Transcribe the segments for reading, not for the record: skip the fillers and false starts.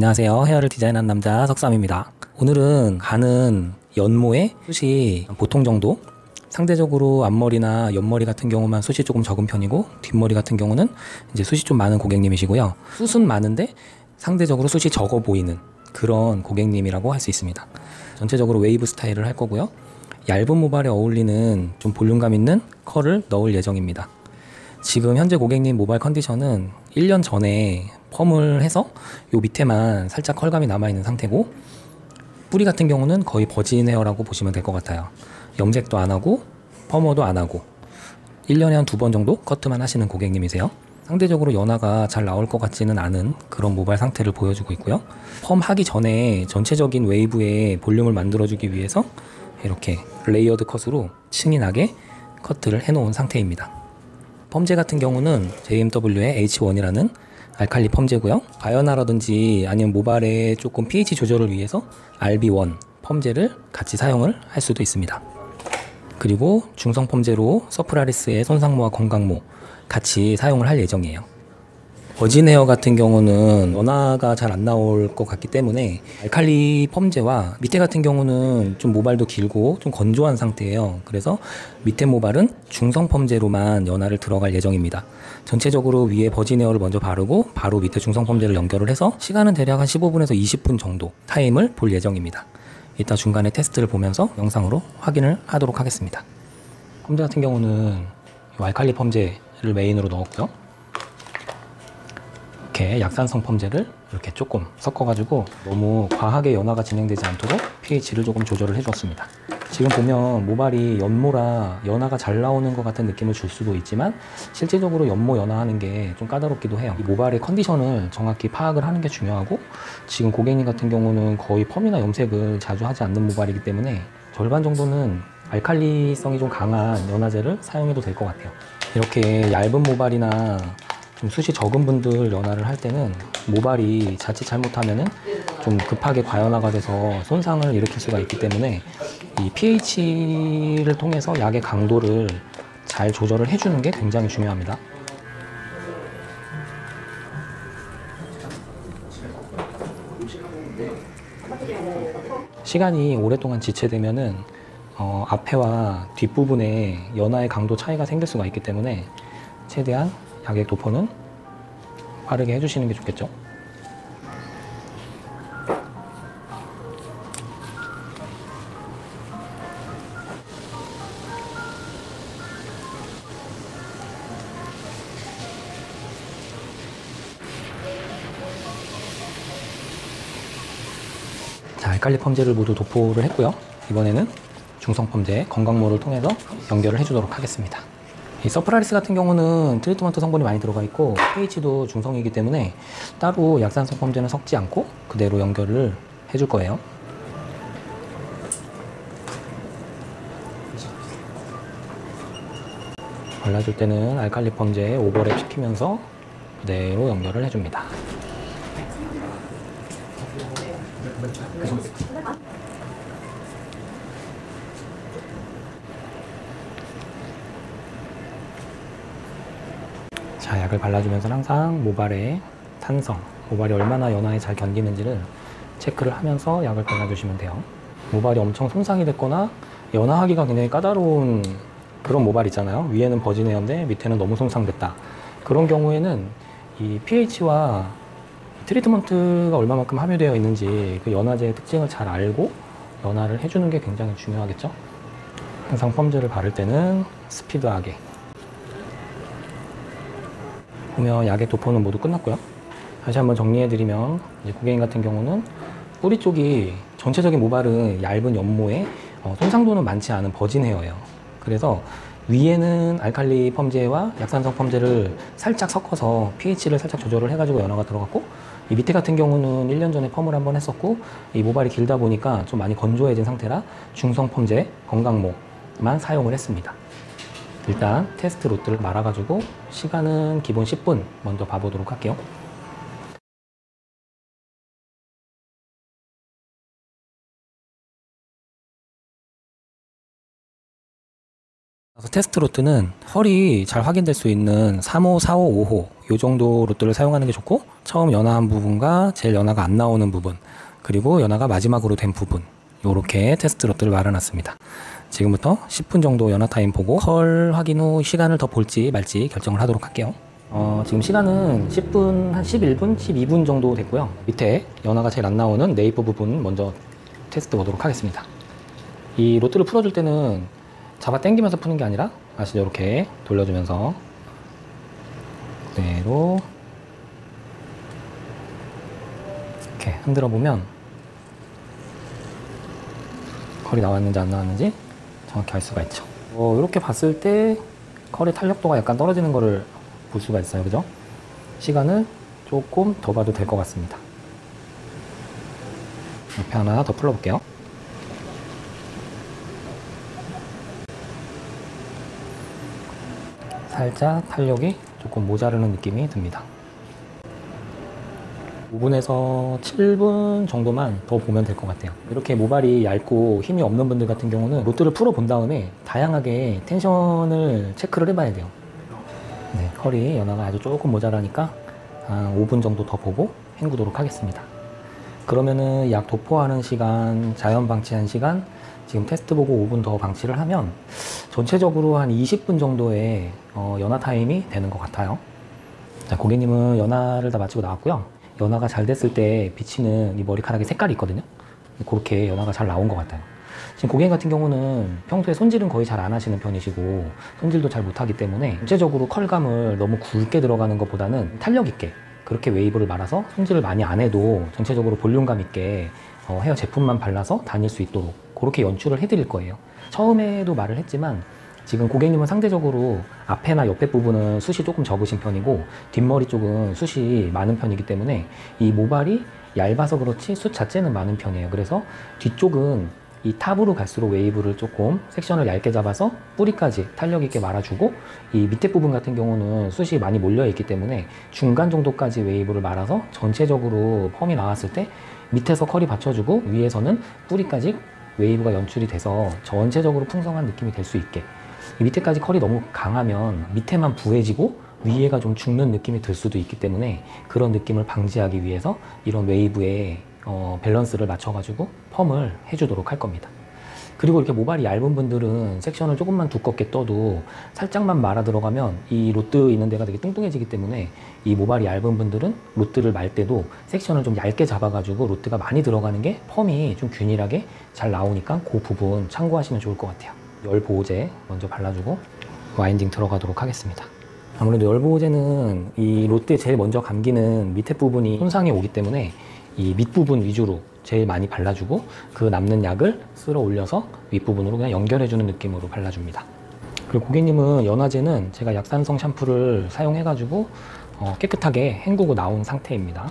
안녕하세요. 헤어를 디자인하는 남자 석삼입니다. 오늘은 가는 연모의 숱이 보통 정도, 상대적으로 앞머리나 옆머리 같은 경우만 숱이 조금 적은 편이고, 뒷머리 같은 경우는 이제 숱이 좀 많은 고객님이시고요. 숱은 많은데 상대적으로 숱이 적어 보이는 그런 고객님이라고 할 수 있습니다. 전체적으로 웨이브 스타일을 할 거고요. 얇은 모발에 어울리는 좀 볼륨감 있는 컬을 넣을 예정입니다. 지금 현재 고객님 모발 컨디션은 1년 전에 펌을 해서 요 밑에만 살짝 컬감이 남아있는 상태고, 뿌리 같은 경우는 거의 버진 헤어라고 보시면 될 것 같아요. 염색도 안 하고 펌어도 안 하고 1년에 한 2번 정도 커트만 하시는 고객님이세요. 상대적으로 연화가 잘 나올 것 같지는 않은 그런 모발 상태를 보여주고 있고요. 펌 하기 전에 전체적인 웨이브의 볼륨을 만들어주기 위해서 이렇게 레이어드 컷으로 층이 나게 커트를 해놓은 상태입니다. 펌제 같은 경우는 JMW의 H1이라는 알칼리 펌제고요. 과연화라든지 아니면 모발의 조금 pH 조절을 위해서 RB1 펌제를 같이 사용을 할 수도 있습니다. 그리고 중성 펌제로 서프라리스의 손상모와 건강모 같이 사용을 할 예정이에요. 버진 헤어 같은 경우는 연화가 잘 안 나올 것 같기 때문에 알칼리 펌제와 밑에 같은 경우는 좀 모발도 길고 좀 건조한 상태예요. 그래서 밑에 모발은 중성 펌제로만 연화를 들어갈 예정입니다. 전체적으로 위에 버진 헤어를 먼저 바르고 바로 밑에 중성 펌제를 연결을 해서 시간은 대략 한 15분에서 20분 정도 타임을 볼 예정입니다. 이따 중간에 테스트를 보면서 영상으로 확인을 하도록 하겠습니다. 펌제 같은 경우는 알칼리 펌제를 메인으로 넣었고요. 이렇게 약산성 펌제를 이렇게 조금 섞어가지고 너무 과하게 연화가 진행되지 않도록 pH를 조금 조절을 해주었습니다. 지금 보면 모발이 연모라 연화가 잘 나오는 것 같은 느낌을 줄 수도 있지만 실제적으로 연모 연화하는 게 좀 까다롭기도 해요. 이 모발의 컨디션을 정확히 파악을 하는 게 중요하고, 지금 고객님 같은 경우는 거의 펌이나 염색을 자주 하지 않는 모발이기 때문에 절반 정도는 알칼리성이 좀 강한 연화제를 사용해도 될 것 같아요. 이렇게 얇은 모발이나 좀 숱이 적은 분들 연화를 할 때는 모발이 자칫 잘못하면은 좀 급하게 과연화가 돼서 손상을 일으킬 수가 있기 때문에 이 pH를 통해서 약의 강도를 잘 조절을 해주는 게 굉장히 중요합니다. 시간이 오랫동안 지체되면은 앞에와 뒷부분에 연화의 강도 차이가 생길 수가 있기 때문에 최대한 약의 도포는 빠르게 해주시는 게 좋겠죠. 자, 알칼리 펌제를 모두 도포를 했고요. 이번에는 중성 펌제 건강모를 통해서 연결을 해주도록 하겠습니다. 이 서프라리스 같은 경우는 트리트먼트 성분이 많이 들어가 있고 pH도 중성이기 때문에 따로 약산성 펌제는 섞지 않고 그대로 연결을 해줄 거예요. 발라줄 때는 알칼리 펌제에 오버랩 시키면서 그대로 연결을 해줍니다. 자, 약을 발라주면서 항상 모발의 탄성, 모발이 얼마나 연화에 잘 견디는지를 체크를 하면서 약을 발라주시면 돼요. 모발이 엄청 손상이 됐거나 연화하기가 굉장히 까다로운 그런 모발 있잖아요. 위에는 버진 헤어인데 밑에는 너무 손상됐다. 그런 경우에는 이 pH와 트리트먼트가 얼마만큼 함유되어 있는지 그 연화제의 특징을 잘 알고 연화를 해주는 게 굉장히 중요하겠죠. 항상 펌제를 바를 때는 스피드하게. 보면 약의 도포는 모두 끝났고요. 다시 한번 정리해드리면 이제 고객님 같은 경우는 뿌리 쪽이 전체적인 모발은 얇은 연모에 손상도는 많지 않은 버진 헤어예요. 그래서 위에는 알칼리 펌제와 약산성 펌제를 살짝 섞어서 pH를 살짝 조절을 해가지고 연화가 들어갔고, 이 밑에 같은 경우는 1년 전에 펌을 한번 했었고 이 모발이 길다 보니까 좀 많이 건조해진 상태라 중성 펌제 건강모만 사용을 했습니다. 일단 테스트 로트를 말아가지고 시간은 기본 10분 먼저 봐보도록 할게요. 테스트 로트는 펄이 잘 확인될 수 있는 3호, 4호, 5호 이 정도 로트를 사용하는 게 좋고, 처음 연화한 부분과 제일 연화가 안 나오는 부분, 그리고 연화가 마지막으로 된 부분, 요렇게 테스트 로트를 말아놨습니다. 지금부터 10분 정도 연화 타임 보고 컬 확인 후 시간을 더 볼지 말지 결정을 하도록 할게요. 지금 시간은 10분, 한 11분, 12분 정도 됐고요. 밑에 연화가 제일 안 나오는 네이버 부분 먼저 테스트 보도록 하겠습니다. 이 로트를 풀어줄 때는 잡아 당기면서 푸는 게 아니라 아시죠? 이렇게 돌려주면서 그대로 이렇게 흔들어 보면 컬이 나왔는지 안 나왔는지 정확히 알 수가 있죠. 이렇게 봤을 때 컬의 탄력도가 약간 떨어지는 거를 볼 수가 있어요. 그죠? 시간을 조금 더 봐도 될 것 같습니다. 옆에 하나 더 풀어볼게요. 살짝 탄력이 조금 모자르는 느낌이 듭니다. 5분에서 7분 정도만 더 보면 될 것 같아요. 이렇게 모발이 얇고 힘이 없는 분들 같은 경우는 로트를 풀어 본 다음에 다양하게 텐션을 체크를 해봐야 돼요. 네, 컬이 연화가 아주 조금 모자라니까 한 5분 정도 더 보고 헹구도록 하겠습니다. 그러면은 약 도포하는 시간, 자연 방치한 시간, 지금 테스트 보고 5분 더 방치를 하면 전체적으로 한 20분 정도의 연화 타임이 되는 것 같아요. 자, 고객님은 연화를 다 마치고 나왔고요. 연화가 잘 됐을 때 비치는 이 머리카락의 색깔이 있거든요. 그렇게 연화가 잘 나온 것 같아요. 지금 고객님 같은 경우는 평소에 손질은 거의 잘 안 하시는 편이시고 손질도 잘 못하기 때문에 전체적으로 컬감을 너무 굵게 들어가는 것보다는 탄력 있게 그렇게 웨이브를 말아서 손질을 많이 안 해도 전체적으로 볼륨감 있게 헤어 제품만 발라서 다닐 수 있도록 그렇게 연출을 해드릴 거예요. 처음에도 말을 했지만 지금 고객님은 상대적으로 앞에나 옆에 부분은 숱이 조금 적으신 편이고 뒷머리 쪽은 숱이 많은 편이기 때문에 이 모발이 얇아서 그렇지 숱 자체는 많은 편이에요. 그래서 뒤쪽은 이 탑으로 갈수록 웨이브를 조금 섹션을 얇게 잡아서 뿌리까지 탄력 있게 말아주고 이 밑에 부분 같은 경우는 숱이 많이 몰려 있기 때문에 중간 정도까지 웨이브를 말아서 전체적으로 펌이 나왔을 때 밑에서 컬이 받쳐주고 위에서는 뿌리까지 웨이브가 연출이 돼서 전체적으로 풍성한 느낌이 될 수 있게 이 밑에까지 컬이 너무 강하면 밑에만 부해지고 위에가 좀 죽는 느낌이 들 수도 있기 때문에 그런 느낌을 방지하기 위해서 이런 웨이브에 밸런스를 맞춰가지고 펌을 해주도록 할 겁니다. 그리고 이렇게 모발이 얇은 분들은 섹션을 조금만 두껍게 떠도 살짝만 말아 들어가면 이 로트 있는 데가 되게 뚱뚱해지기 때문에 이 모발이 얇은 분들은 로트를 말 때도 섹션을 좀 얇게 잡아가지고 로트가 많이 들어가는 게 펌이 좀 균일하게 잘 나오니까 그 부분 참고하시면 좋을 것 같아요. 열 보호제 먼저 발라주고 와인딩 들어가도록 하겠습니다. 아무래도 열 보호제는 이 로트에 제일 먼저 감기는 밑에 부분이 손상이 오기 때문에 이 밑부분 위주로 제일 많이 발라주고 그 남는 약을 쓸어 올려서 윗부분으로 그냥 연결해주는 느낌으로 발라줍니다. 그리고 고객님은 연화제는 제가 약산성 샴푸를 사용해가지고 깨끗하게 헹구고 나온 상태입니다.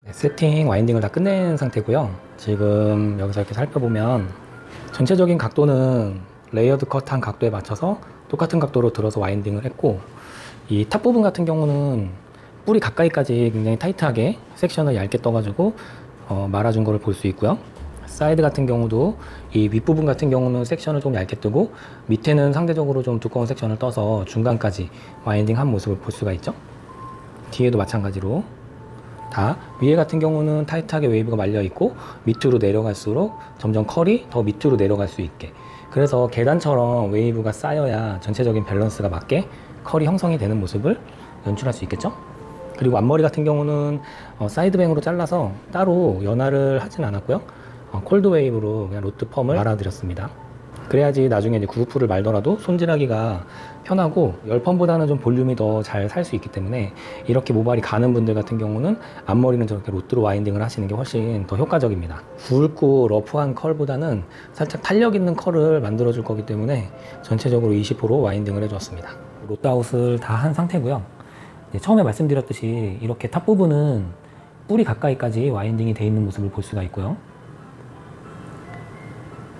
네, 세팅 와인딩을 다 끝낸 상태고요. 지금 여기서 이렇게 살펴보면 전체적인 각도는 레이어드 컷한 각도에 맞춰서 똑같은 각도로 들어서 와인딩을 했고 이 탑 부분 같은 경우는 뿌리 가까이까지 굉장히 타이트하게 섹션을 얇게 떠가지고 말아준 거를 볼 수 있고요. 사이드 같은 경우도 이 윗부분 같은 경우는 섹션을 좀 얇게 뜨고 밑에는 상대적으로 좀 두꺼운 섹션을 떠서 중간까지 와인딩 한 모습을 볼 수가 있죠. 뒤에도 마찬가지로 다 위에 같은 경우는 타이트하게 웨이브가 말려 있고 밑으로 내려갈수록 점점 컬이 더 밑으로 내려갈 수 있게 그래서 계단처럼 웨이브가 쌓여야 전체적인 밸런스가 맞게 컬이 형성이 되는 모습을 연출할 수 있겠죠. 그리고 앞머리 같은 경우는 사이드뱅으로 잘라서 따로 연화를 하진 않았고요. 콜드 웨이브로 그냥 로트 펌을 말아드렸습니다. 그래야지 나중에 이제 구급부를 말더라도 손질하기가 편하고 10펀보다는 좀 볼륨이 더 잘 살 수 있기 때문에 이렇게 모발이 가는 분들 같은 경우는 앞머리는 저렇게 로트로 와인딩을 하시는 게 훨씬 더 효과적입니다. 굵고 러프한 컬보다는 살짝 탄력 있는 컬을 만들어 줄 거기 때문에 전체적으로 20호로 와인딩을 해주었습니다. 로트아웃을 다 한 상태고요. 처음에 말씀드렸듯이 이렇게 탑 부분은 뿌리 가까이까지 와인딩이 되어 있는 모습을 볼 수가 있고요.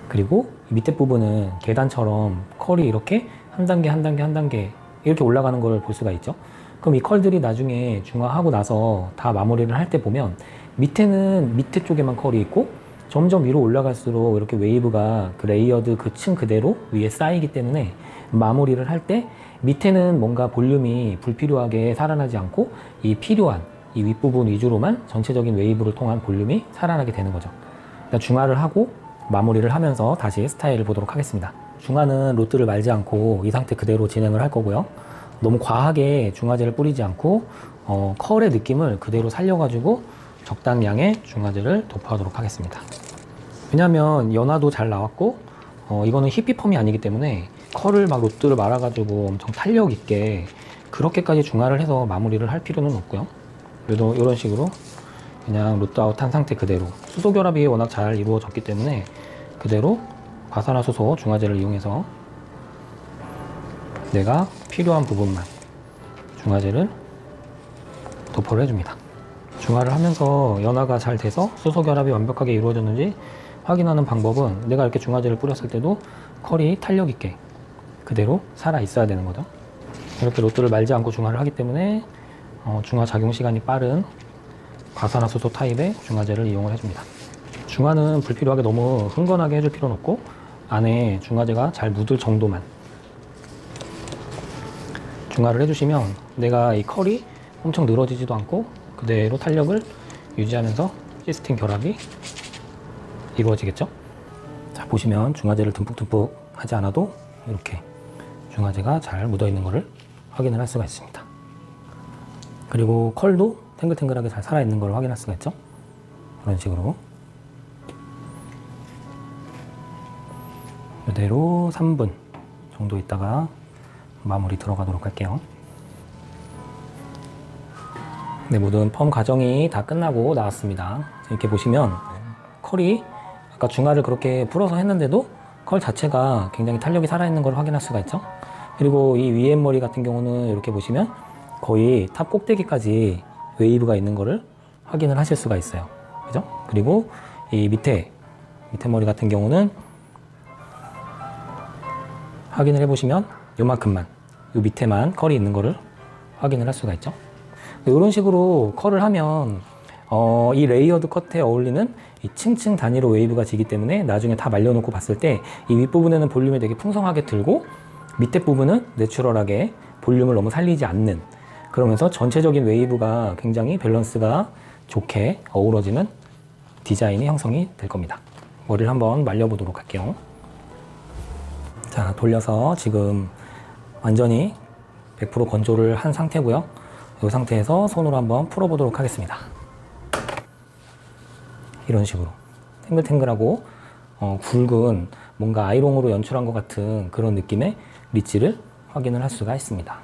그리고 밑에 부분은 계단처럼 컬이 이렇게 한 단계 한 단계 한 단계 이렇게 올라가는 걸 볼 수가 있죠. 그럼 이 컬들이 나중에 중화하고 나서 다 마무리를 할 때 보면 밑에는 밑에 쪽에만 컬이 있고 점점 위로 올라갈수록 이렇게 웨이브가 그 레이어드 그 층 그대로 위에 쌓이기 때문에 마무리를 할 때 밑에는 뭔가 볼륨이 불필요하게 살아나지 않고 이 필요한 이 윗부분 위주로만 전체적인 웨이브를 통한 볼륨이 살아나게 되는 거죠. 그러니까 중화를 하고 마무리를 하면서 다시 스타일을 보도록 하겠습니다. 중화는 로트를 말지 않고 이 상태 그대로 진행을 할 거고요. 너무 과하게 중화제를 뿌리지 않고 컬의 느낌을 그대로 살려가지고 적당량의 중화제를 도포하도록 하겠습니다. 왜냐하면 연화도 잘 나왔고 이거는 히피펌이 아니기 때문에 컬을 막 로트를 말아가지고 엄청 탄력 있게 그렇게까지 중화를 해서 마무리를 할 필요는 없고요. 그래도 이런 식으로 그냥 로트 아웃한 상태 그대로 수소 결합이 워낙 잘 이루어졌기 때문에 그대로 과산화수소 중화제를 이용해서 내가 필요한 부분만 중화제를 도포를 해줍니다. 중화를 하면서 연화가 잘 돼서 수소 결합이 완벽하게 이루어졌는지 확인하는 방법은 내가 이렇게 중화제를 뿌렸을 때도 컬이 탄력 있게 그대로 살아 있어야 되는 거죠. 이렇게 로트를 말지 않고 중화를 하기 때문에 중화 작용 시간이 빠른 과산화수소 타입의 중화제를 이용을 해줍니다. 중화는 불필요하게 너무 흥건하게 해줄 필요는 없고 안에 중화제가 잘 묻을 정도만 중화를 해주시면 내가 이 컬이 엄청 늘어지지도 않고 그대로 탄력을 유지하면서 시스템 결합이 이루어지겠죠. 자, 보시면 중화제를 듬뿍듬뿍 하지 않아도 이렇게 중화제가 잘 묻어 있는 것을 확인을 할 수가 있습니다. 그리고 컬도 탱글탱글하게 잘 살아있는 걸 확인할 수가 있죠. 그런 식으로 이대로 3분 정도 있다가 마무리 들어가도록 할게요. 네, 모든 펌 과정이 다 끝나고 나왔습니다. 이렇게 보시면 컬이 아까 중화를 그렇게 풀어서 했는데도 컬 자체가 굉장히 탄력이 살아있는 걸 확인할 수가 있죠. 그리고 이 위에 머리 같은 경우는 이렇게 보시면 거의 탑 꼭대기까지 웨이브가 있는 거를 확인을 하실 수가 있어요. 그죠? 그리고 이 밑에 머리 같은 경우는 확인을 해보시면 요만큼만, 요 밑에만 컬이 있는 거를 확인을 할 수가 있죠. 이런 식으로 컬을 하면 이 레이어드 컷에 어울리는 이 층층 단위로 웨이브가 지기 때문에 나중에 다 말려놓고 봤을 때 이 윗부분에는 볼륨이 되게 풍성하게 들고 밑에 부분은 내추럴하게 볼륨을 너무 살리지 않는, 그러면서 전체적인 웨이브가 굉장히 밸런스가 좋게 어우러지는 디자인이 형성이 될 겁니다. 머리를 한번 말려보도록 할게요. 자, 돌려서 지금 완전히 100% 건조를 한 상태고요. 이 상태에서 손으로 한번 풀어보도록 하겠습니다. 이런 식으로 탱글탱글하고 굵은 뭔가 아이롱으로 연출한 것 같은 그런 느낌의 리치를 확인을 할 수가 있습니다.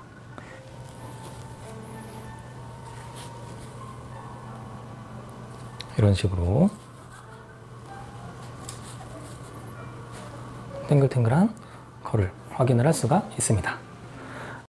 이런 식으로 탱글탱글한 컬을 확인을 할 수가 있습니다.